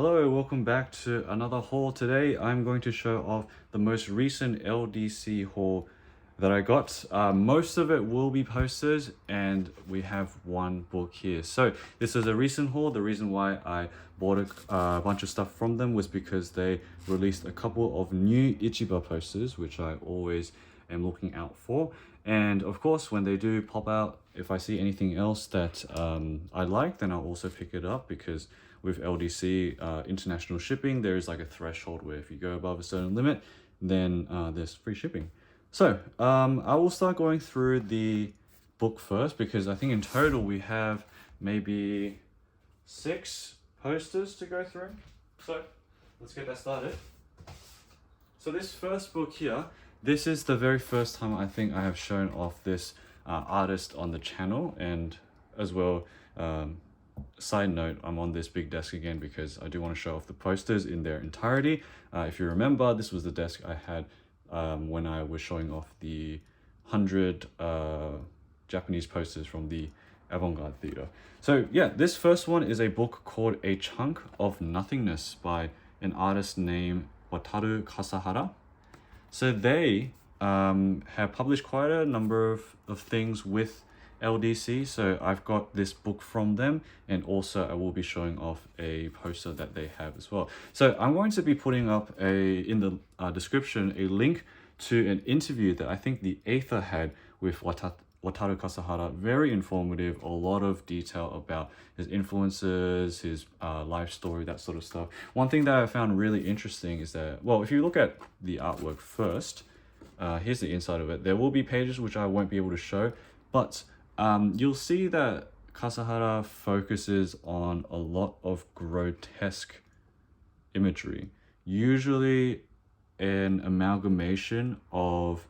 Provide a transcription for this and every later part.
Hello, welcome back to another haul. Today I'm going to show off the most recent LDC haul that I got. Most of it will be posted and we have one book here. So this is a recent haul. The reason why I bought a bunch of stuff from them was because they released a couple of new Ichiba posters, which I always am looking out for. And of course, when they do pop out, if I see anything else that I like, then I'll also pick it up, because with LDC international shipping, there is like a threshold where if you go above a certain limit, then there's free shipping. So I will start going through the book first, because I think in total we have maybe 6 posters to go through. So let's get that started. So this first book here, this is the very first time I think I have shown off this artist on the channel, and as well, side note, I'm on this big desk again because I do want to show off the posters in their entirety. If you remember, this was the desk I had when I was showing off the 100 Japanese posters from the Avant-Garde Theatre. So yeah, this first one is a book called A Chunk of Nothingness by an artist named Wataru Kasahara. So they have published quite a number of things with LDC, so I've got this book from them, and also I will be showing off a poster that they have as well. So I'm going to be putting up in the description a link to an interview that I think the Aether had with Wataru Kasahara. Very informative, a lot of detail about his influences, his life story, that sort of stuff. One thing that I found really interesting is that, well, if you look at the artwork first, here's the inside of it. There will be pages which I won't be able to show, but you'll see that Kasahara focuses on a lot of grotesque imagery, usually an amalgamation of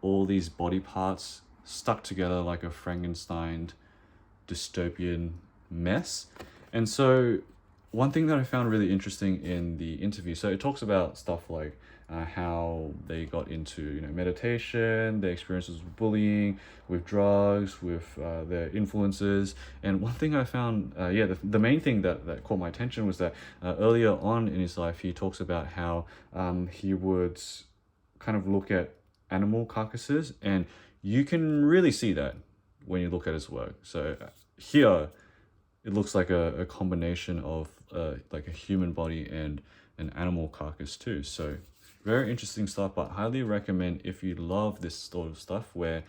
all these body parts stuck together like a Frankenstein dystopian mess. And so one thing that I found really interesting in the interview, so it talks about stuff like how they got into meditation, their experiences with bullying, with drugs, with their influences. And one thing I found, the main thing that caught my attention was that earlier on in his life, he talks about how he would kind of look at animal carcasses, and you can really see that when you look at his work. So here, it looks like a combination of like a human body and an animal carcass too. So very interesting stuff, but highly recommend if you love this sort of stuff where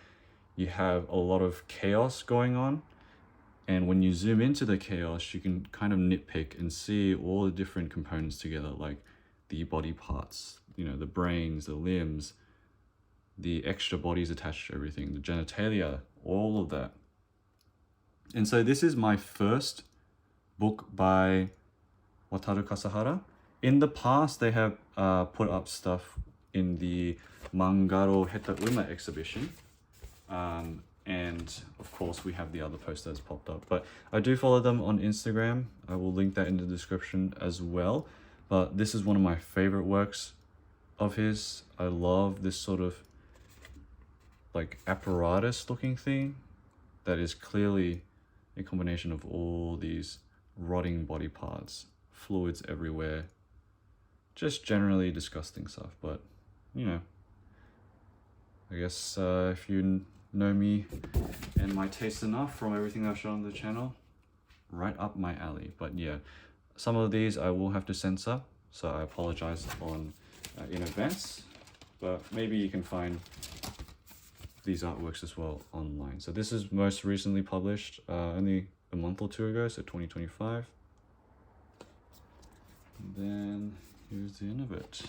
you have a lot of chaos going on, and when you zoom into the chaos, you can kind of nitpick and see all the different components together, like the body parts, the brains, the limbs, the extra bodies attached to everything, the genitalia, all of that. And so this is my first book by Wataru Kasahara. In the past, they have put up stuff in the Manga Heta Uma exhibition. And of course, we have the other poster that's popped up. But I do follow them on Instagram. I will link that in the description as well. But this is one of my favorite works of his. I love this sort of like apparatus looking thing that is clearly a combination of all these rotting body parts, fluids everywhere, just generally disgusting stuff. But I guess if you know me and my taste enough from everything I've shown on the channel, right up my alley. But yeah, some of these I will have to censor, so I apologize in advance, but maybe you can find these artworks as well online. So this is most recently published only a month or 2 ago, so 2025. And then here's the end of it.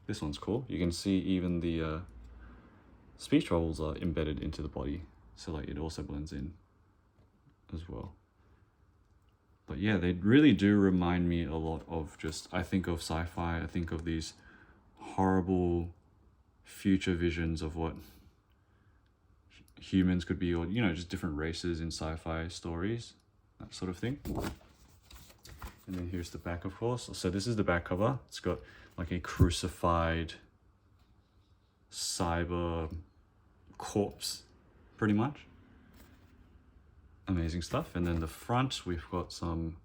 This one's cool. You can see even the speech bubbles are embedded into the body, so like it also blends in as well. But yeah, they really do remind me a lot of I think of sci-fi, I think of these horrible future visions of what humans could be, or just different races in sci-fi stories, that sort of thing. And then here's the back, of course. So this is the back cover. It's got like a crucified cyber corpse, pretty much. Amazing stuff. And then the front, we've got some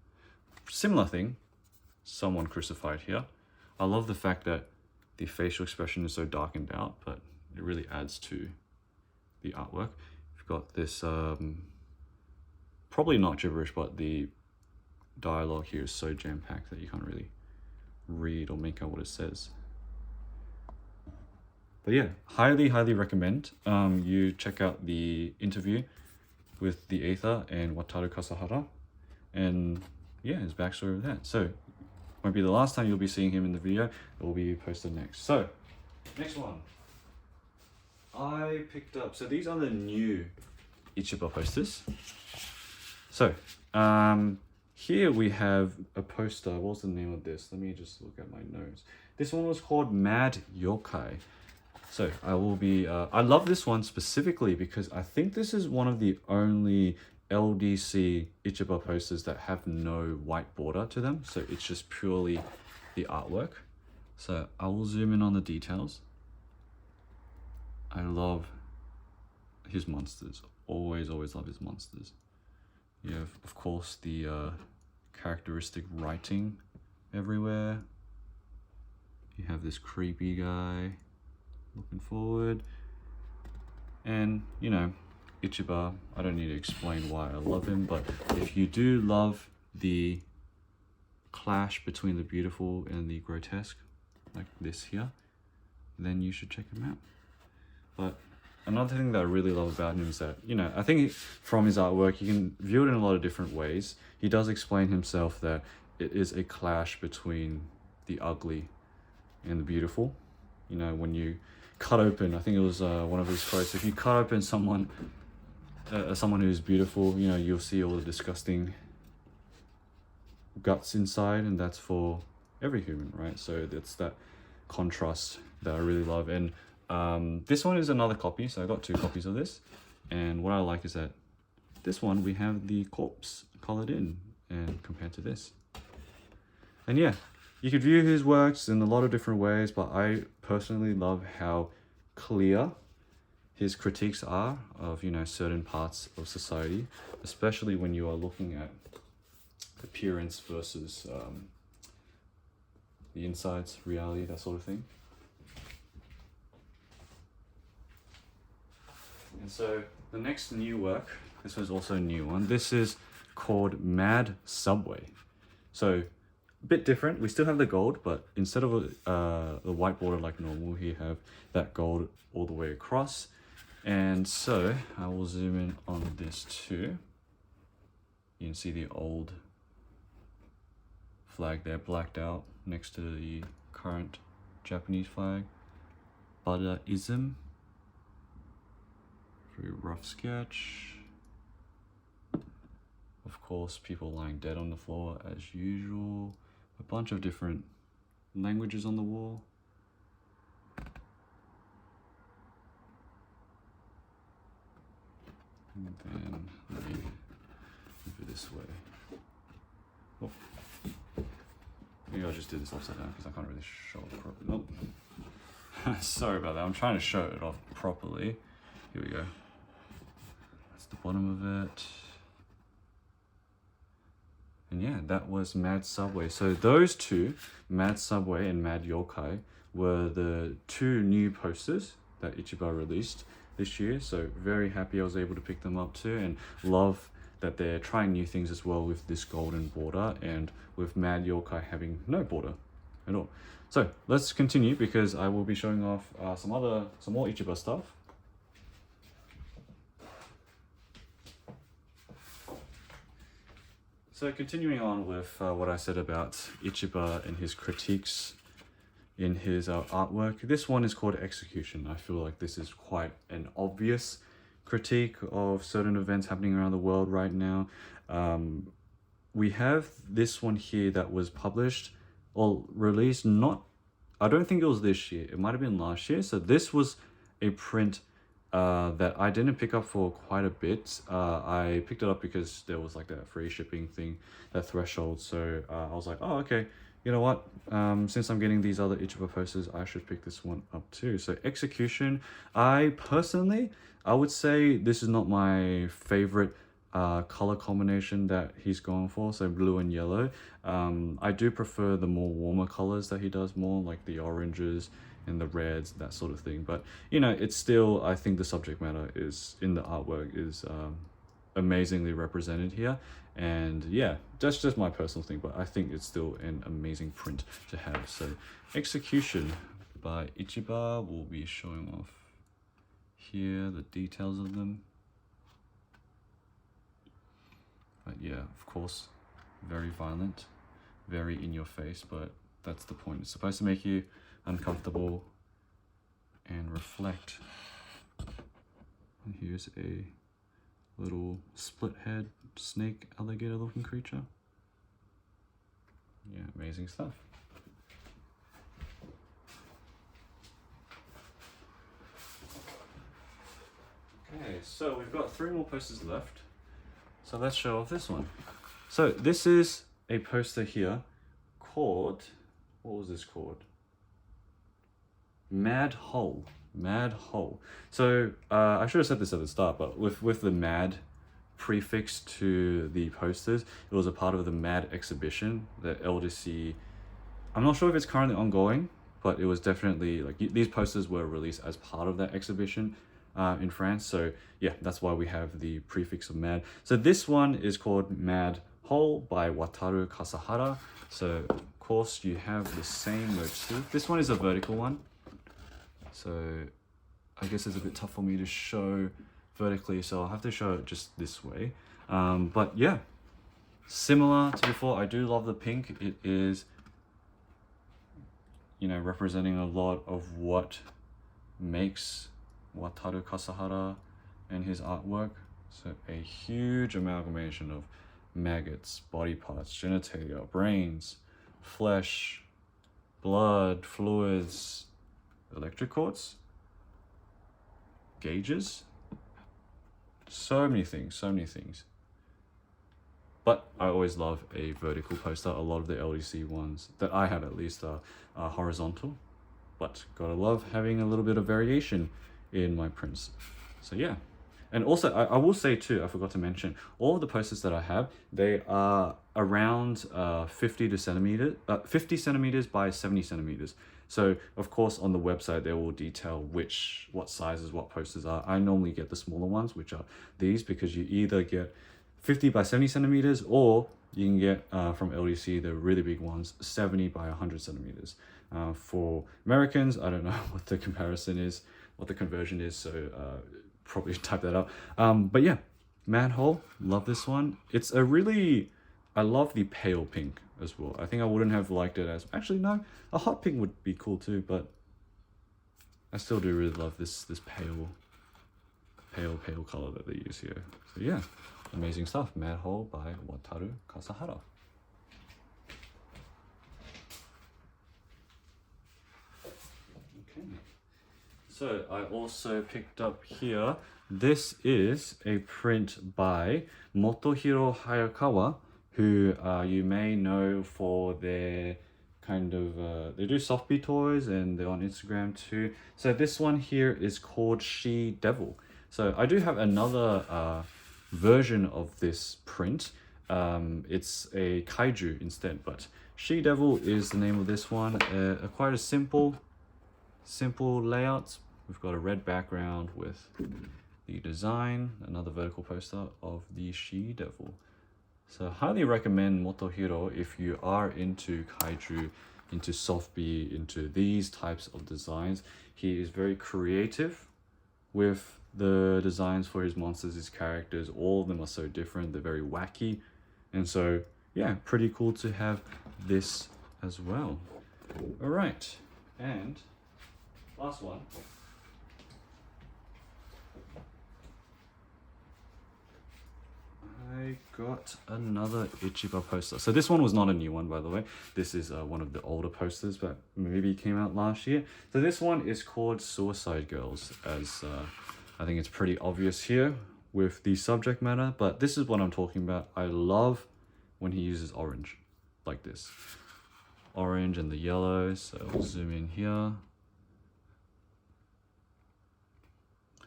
similar thing, someone crucified here. I love the fact that the facial expression is so darkened out, but it really adds to the artwork. You've got this, probably not gibberish, but the dialogue here is so jam-packed that you can't really read or make out what it says. But yeah, highly recommend you check out the interview with the Aether and Wataru Kasahara, and yeah, his backstory of that. So won't be the last time you'll be seeing him in the video. It will be posted next. So next one I picked up, so these are the new Ichiba posters. So here we have a poster. What's the name of this? Let me just look at my notes. This one was called MADYOKAI. So I will be, I love this one specifically because I think this is one of the only LDC Ichiba posters that have no white border to them. So it's just purely the artwork. So I will zoom in on the details. I love his monsters. Always love his monsters. You have, of course, the characteristic writing everywhere. You have this creepy guy looking forward. And, you know, Ichiba, I don't need to explain why I love him, but if you do love the clash between the beautiful and the grotesque, like this here, then you should check him out. But another thing that I really love about him is that, you know, I think from his artwork, you can view it in a lot of different ways. He does explain himself that it is a clash between the ugly and the beautiful. You know, when you cut open, I think it was one of his quotes, if you cut open someone who's beautiful, you know, you'll see all the disgusting guts inside, and that's for every human, right? So it's that contrast that I really love. And this one is another copy, so I got 2 copies of this, and what I like is that this one we have the corpse colored in and compared to this. And yeah, you could view his works in a lot of different ways, but I personally love how clear his critiques are of, you know, certain parts of society, especially when you are looking at appearance versus the insides, reality, that sort of thing. And so the next new work, this was also a new one. This is called MADSUBWAY. So a bit different. We still have the gold, but instead of the white border like normal, here have that gold all the way across. And so I will zoom in on this too. You can see the old flag there blacked out next to the current Japanese flag. Buddhism. Very rough sketch. Of course, people lying dead on the floor as usual. A bunch of different languages on the wall. And then let me move it this way. Oh. Maybe I'll just do this upside down because I can't really show it properly. Nope. Sorry about that. I'm trying to show it off properly. Here we go. That's the bottom of it. And yeah, that was MADSUBWAY. So those two, MADSUBWAY and MADYOKAI, were the 2 new posters that Ichiba released this year. So very happy I was able to pick them up too, and love that they're trying new things as well with this golden border and with MADYOKAI having no border at all. So let's continue because I will be showing off some more Ichiba stuff. So continuing on with what I said about Ichiba and his critiques in his artwork, this one is called Execution. I feel like this is quite an obvious critique of certain events happening around the world right now. We have this one here that was published or released, I don't think it was this year, it might have been last year. So this was a print that I didn't pick up for quite a bit. I picked it up because there was like that free shipping thing, that threshold. So I was like, oh, okay, you know what? Since I'm getting these other Ichiba posters, I should pick this one up too. So Execution, I would say this is not my favorite color combination that he's going for, so blue and yellow. I do prefer the more warmer colors that he does more, like the oranges and the reds, that sort of thing. But you know, it's still, I think the subject matter is in the artwork is amazingly represented here. And yeah, that's just my personal thing, but I think it's still an amazing print to have. So Execution by Ichiba will be showing off here, the details of them. But yeah, of course, very violent, very in your face, but that's the point. It's supposed to make you uncomfortable and reflect. And here's a little split head snake alligator looking creature. Yeah, amazing stuff. Okay, so we've got 3 more posters left. So let's show off this one. So this is a poster here called, what was this called? MADHOLE. MADHOLE. So I should have said this at the start, but with the MAD prefix to the posters, it was a part of the MAD exhibition, the LDC. I'm not sure if it's currently ongoing, but it was definitely, like, these posters were released as part of that exhibition in France. So yeah, that's why we have the prefix of MAD. So this one is called MADHOLE by Wataru Kasahara. So of course you have the same motif. This one is a vertical one, so I guess it's a bit tough for me to show vertically, so I'll have to show it just this way. But yeah, similar to before, I do love the pink. It is, you know, representing a lot of what makes Wataru Kasahara and his artwork. So a huge amalgamation of maggots, body parts, genitalia, brains, flesh, blood, fluids, electric cords, gauges, so many things. But I always love a vertical poster. A lot of the LDC ones that I have at least are horizontal, but gotta love having a little bit of variation in my prints. So yeah. And also I will say too, I forgot to mention, all of the posters that I have, they are around 50 centimeters by 70 centimeters. So of course on the website they will detail what sizes what posters are. I normally get the smaller ones, which are these, because you either get 50 by 70 centimeters, or you can get from LDC the really big ones, 70 by 100 centimeters. For Americans, I don't know what the comparison is, what the conversion is, so probably type that up. But yeah, MADHOLE, love this one. It's a really, I love the pale pink as well. I think I wouldn't have liked it as, actually no, a hot pink would be cool too, but I still do really love this pale color that they use here. So yeah, amazing stuff. MADHOLE by Wataru Kasahara. Okay. So I also picked up here, this is a print by Motohiro Hayakawa, who you may know for their kind of, they do Softbee toys and they're on Instagram too. So this one here is called She Devil. So I do have another version of this print. It's a kaiju instead, but She Devil is the name of this one. Quite a simple layout. We've got a red background with the design, another vertical poster of the She Devil. So highly recommend Motohiro if you are into kaiju, into Softbee, into these types of designs. He is very creative with the designs for his monsters, his characters. All of them are so different, they're very wacky. And so yeah, pretty cool to have this as well. All right, and last one. I got another Ichiba poster. So this one was not a new one, by the way. This is one of the older posters, but maybe it came out last year. So this one is called Suicide Girls, as I think it's pretty obvious here with the subject matter, but this is what I'm talking about. I love when he uses orange like this. Orange and the yellow, so I'll zoom in here.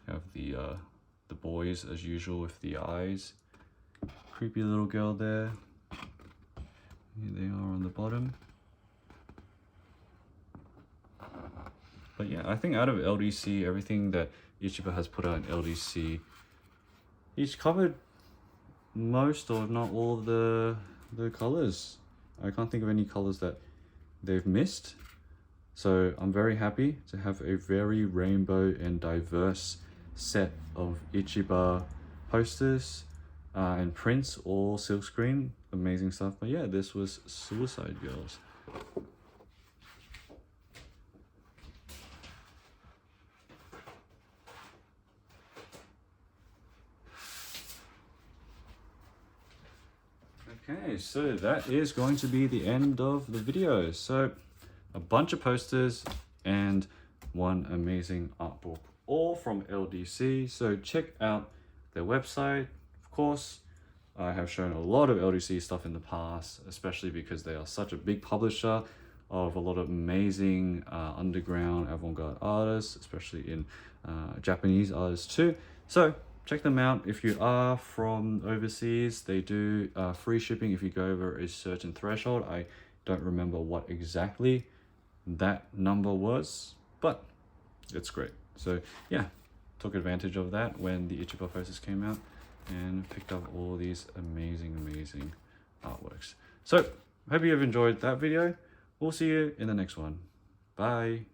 Have the boys as usual with the eyes. creepy little girl there. Here they are on the bottom. But yeah, I think out of LDC, everything that Ichiba has put out in LDC, he's covered most or if not all of the colors. I can't think of any colors that they've missed. So I'm very happy to have a very rainbow and diverse set of Ichiba posters and prints, all silkscreen, amazing stuff. But yeah, this was Suicide Girls. Okay, so that is going to be the end of the video. So a bunch of posters and one amazing art book, all from LDC. So check out their website. Of course, I have shown a lot of LDC stuff in the past, especially because they are such a big publisher of a lot of amazing underground avant-garde artists, especially in Japanese artists too. So check them out. If you are from overseas, they do free shipping if you go over a certain threshold. I don't remember what exactly that number was, but it's great. So yeah, took advantage of that when the Ichiba posters came out and picked up all these amazing artworks. So hope you have enjoyed that video. We'll see you in the next one. Bye.